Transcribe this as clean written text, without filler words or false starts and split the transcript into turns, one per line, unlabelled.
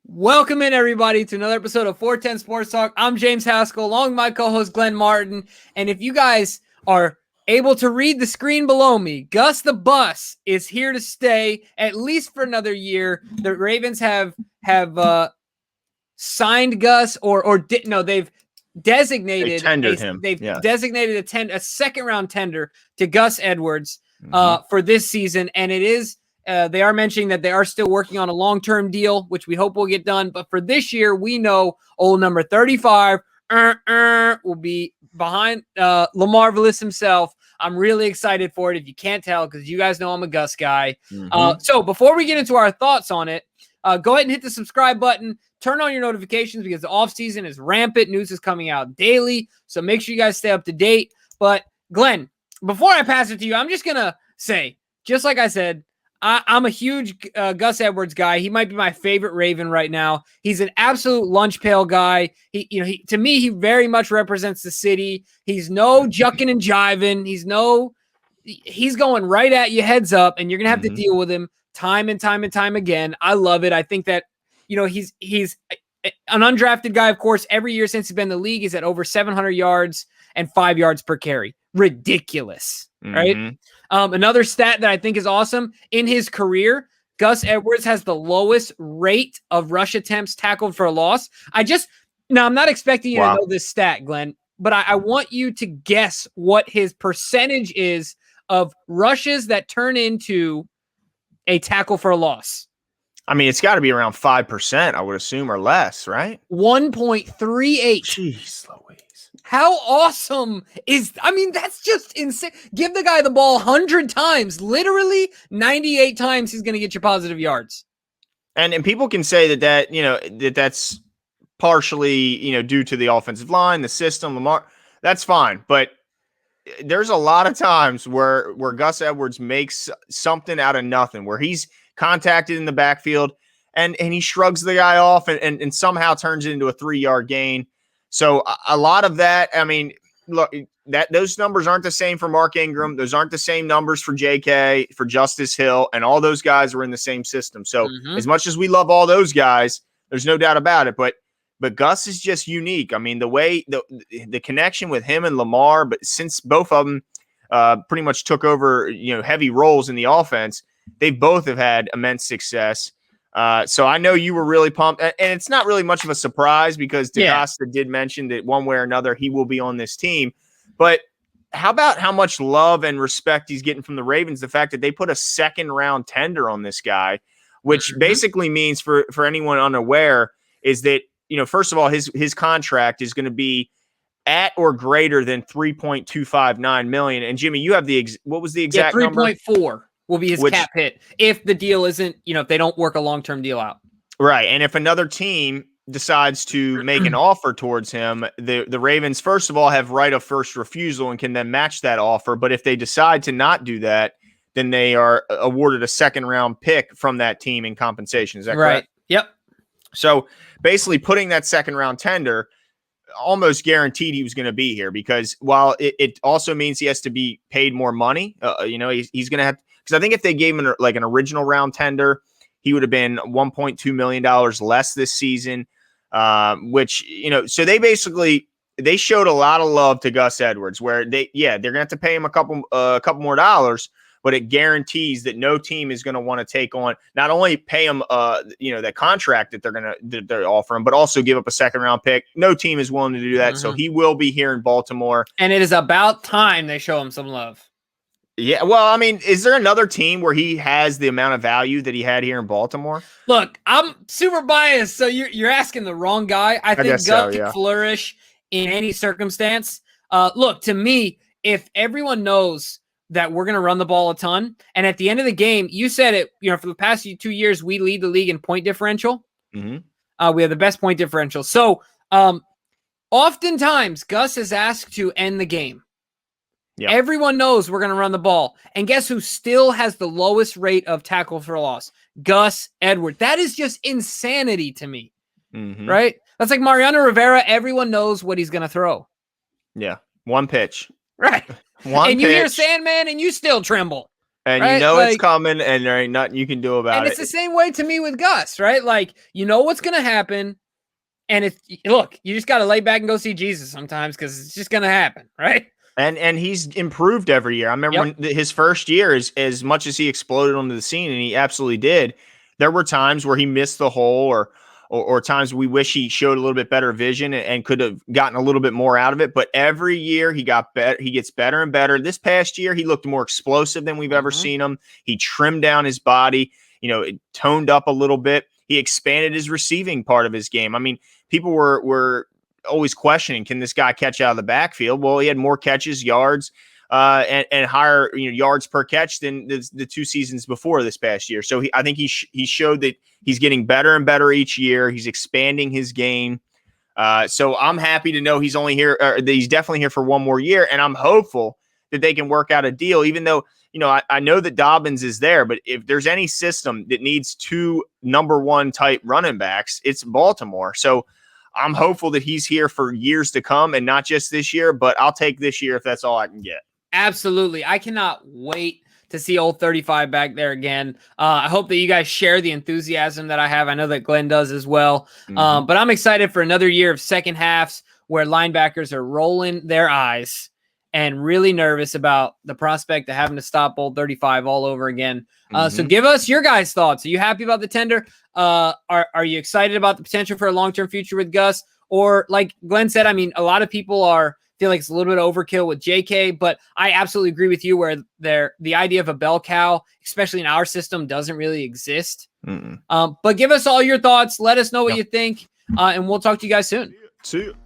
Welcome in, everybody, to another episode of 410 Sports Talk. I'm James Haskell, along with my co-host Glenn Martin. And if you guys are able to read the screen below me, Gus the Bus is here to stay at least for another year. The Ravens have signed Gus, they've designated designated a second round tender to Gus Edwards for this season, and it is. They are mentioning that they are still working on a long-term deal, which we hope will get done. But for this year, we know old number 35 will be behind Lamar Villis himself. I'm really excited for it, if you can't tell, because you guys know I'm a Gus guy. So before we get into our thoughts on it, go ahead and hit the subscribe button. Turn on your notifications because the offseason is rampant. News is coming out daily, so make sure you guys stay up to date. But, Glenn, before I pass it to you, I'm just going to say, just like I said, I'm a huge Gus Edwards guy. He might be my favorite Raven right now. He's an absolute lunch pail guy. To me, he very much represents the city. He's no jucking and jiving. He's going right at you, heads up, and you're gonna have to deal with him time and time and time again. I love it. I think that he's an undrafted guy, of course. Every year since he's been in the league, he's at over 700 yards and 5 yards per carry. Ridiculous, right? Another stat that I think is awesome, in his career, Gus Edwards has the lowest rate of rush attempts tackled for a loss. Now I'm not expecting you to know this stat, Glenn, but I want you to guess what his percentage is of rushes that turn into a tackle for a loss.
I mean, it's got to be around 5%, I would assume, or less, right?
1.38.
Jeez Louise.
How awesome that's just insane. Give the guy the ball 100 times. Literally 98 times he's going to get you positive yards.
And people can say that's partially, due to the offensive line, the system, Lamar. That's fine. But there's a lot of times where Gus Edwards makes something out of nothing, where he's contacted in the backfield and he shrugs the guy off and somehow turns it into a 3-yard gain. So a lot of that, I mean, look, those numbers aren't the same for Mark Ingram. Those aren't the same numbers for JK, for Justice Hill, and all those guys were in the same system. So as much as we love all those guys, there's no doubt about it. But Gus is just unique. I mean, the way the connection with him and Lamar, but since both of them pretty much took over, heavy roles in the offense, they both have had immense success. So I know you were really pumped, and it's not really much of a surprise because DaCosta did mention that one way or another he will be on this team. But how about how much love and respect he's getting from the Ravens? The fact that they put a second-round tender on this guy, which basically means for anyone unaware is that, first of all, his contract is going to be at or greater than $3.259 million. And Jimmy, you have what was the exact number?
3.4. Will be his cap hit if the deal isn't, if they don't work a long-term deal out.
Right. And if another team decides to make an offer towards him, the Ravens, first of all, have right of first refusal and can then match that offer. But if they decide to not do that, then they are awarded a second-round pick from that team in compensation. Is that correct?
Yep.
So basically putting that second-round tender almost guaranteed he was going to be here, because while it also means he has to be paid more money, he's going to have, because I think if they gave him an original round tender, he would have been $1.2 million less this season, which, so they showed a lot of love to Gus Edwards, where they're going to have to pay him a couple more dollars, but it guarantees that no team is going to want to take on, not only pay him, that contract that they're offering, but also give up a second round pick. No team is willing to do that. So he will be here in Baltimore.
And it is about time they show him some love.
Yeah, well, I mean, is there another team where he has the amount of value that he had here in Baltimore?
Look, I'm super biased, so you're asking the wrong guy. I think Gus can flourish in any circumstance. Look, to me, if everyone knows that we're going to run the ball a ton, and at the end of the game, you said it, for the past 2 years, we lead the league in point differential. We have the best point differential. So oftentimes, Gus is asked to end the game. Yep. Everyone knows we're going to run the ball. And guess who still has the lowest rate of tackle for loss? Gus Edwards. That is just insanity to me, right? That's like Mariano Rivera. Everyone knows what he's going to throw.
Yeah. One pitch.
Right. And you hear Sandman and you still tremble.
And
right?
it's coming, and there ain't nothing you can do about it.
And it's the same way to me with Gus, right? Like, you know what's going to happen. And look, you just got to lay back and go see Jesus sometimes because it's just going to happen, right?
And he's improved every year. I remember when his first year, as much as he exploded onto the scene, and he absolutely did, there were times where he missed the hole or times we wish he showed a little bit better vision and could have gotten a little bit more out of it. But every year he got better. He gets better and better. This past year, he looked more explosive than we've ever seen him. He trimmed down his body, it toned up a little bit. He expanded his receiving part of his game. I mean, people were always questioning, can this guy catch out of the backfield? Well, he had more catches, yards, and higher yards per catch than the 2 seasons before this past year. So I think he showed that he's getting better and better each year. He's expanding his game. So I'm happy to know he's only here. That he's definitely here for one more year, and I'm hopeful that they can work out a deal. Even though I know that Dobbins is there, but if there's any system that needs 2 number 1 type running backs, it's Baltimore. So I'm hopeful that he's here for years to come and not just this year, but I'll take this year if that's all I can get.
Absolutely. I cannot wait to see old 35 back there again. I hope that you guys share the enthusiasm that I have. I know that Glenn does as well. But I'm excited for another year of second halves where linebackers are rolling their eyes and really nervous about the prospect of having to stop old 35 all over again. So give us your guys' thoughts. Are you happy about the tender? Are you excited about the potential for a long-term future with Gus? Or like Glenn said, I mean, a lot of people feel like it's a little bit of overkill with JK, but I absolutely agree with you where the idea of a bell cow, especially in our system, doesn't really exist. But give us all your thoughts. Let us know what you think, and we'll talk to you guys soon.
See you.